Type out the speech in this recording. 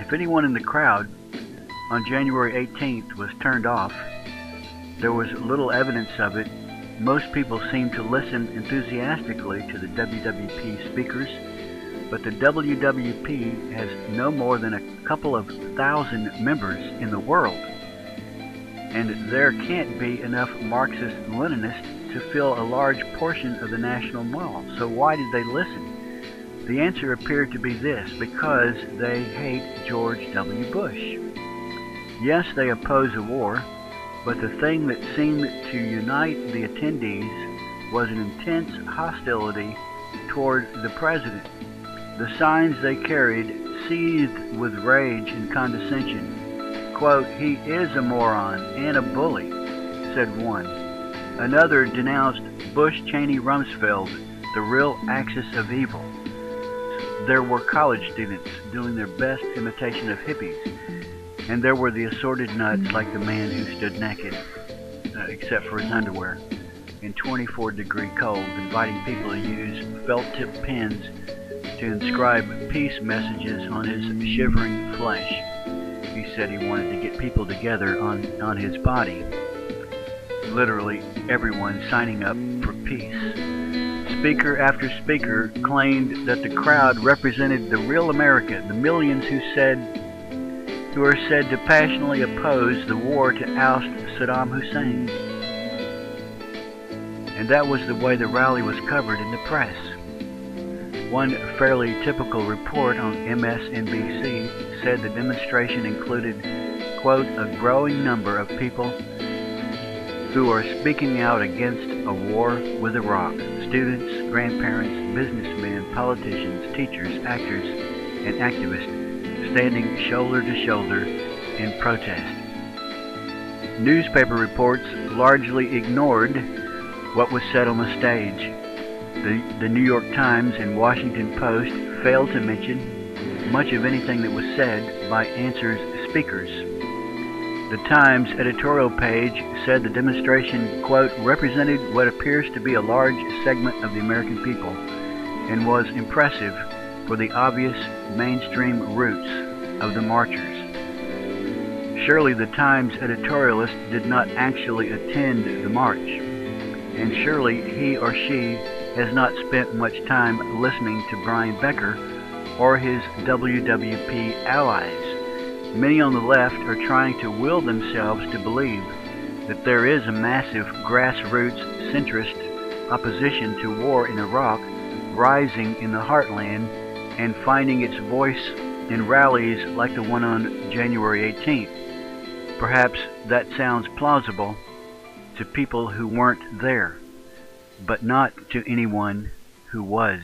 If anyone in the crowd on January 18th was turned off, there was little evidence of it. Most people seemed to listen enthusiastically to the WWP speakers, but the WWP has no more than a couple of thousand members in the world, and there can't be enough Marxist-Leninists to fill a large portion of the National Mall. So why did they listen? The answer appeared to be this: because they hate George W. Bush. Yes, they oppose a war, but the thing that seemed to unite the attendees was an intense hostility toward the president. The signs they carried seethed with rage and condescension. Quote, "He is a moron and a bully," said one. Another denounced Bush-Cheney-Rumsfeld, the real axis of evil. There were college students doing their best imitation of hippies, and there were the assorted nuts like the man who stood naked, except for his underwear, in 24-degree cold, inviting people to use felt-tip pens to inscribe peace messages on his shivering flesh. He said he wanted to get people together on his body. Literally everyone signing up for peace. Speaker after speaker claimed that the crowd represented the real America, the millions who are said to passionately oppose the war to oust Saddam Hussein. And that was the way the rally was covered in the press. One fairly typical report on MSNBC said the demonstration included, quote, "a growing number of people who are speaking out against a war with Iraq. Students, grandparents, businessmen, politicians, teachers, actors, and activists standing shoulder to shoulder in protest." Newspaper reports largely ignored what was said on the stage. The New York Times and Washington Post failed to mention much of anything that was said by Answer's speakers. The Times editorial page said the demonstration, quote, "represented what appears to be a large segment of the American people and was impressive for the obvious mainstream roots of the marchers." Surely the Times editorialist did not actually attend the march, and surely he or she has not spent much time listening to Brian Becker or his WWP allies. Many on the left are trying to will themselves to believe that there is a massive grassroots centrist opposition to war in Iraq rising in the heartland and finding its voice in rallies like the one on January 18th. Perhaps that sounds plausible to people who weren't there, but not to anyone who was.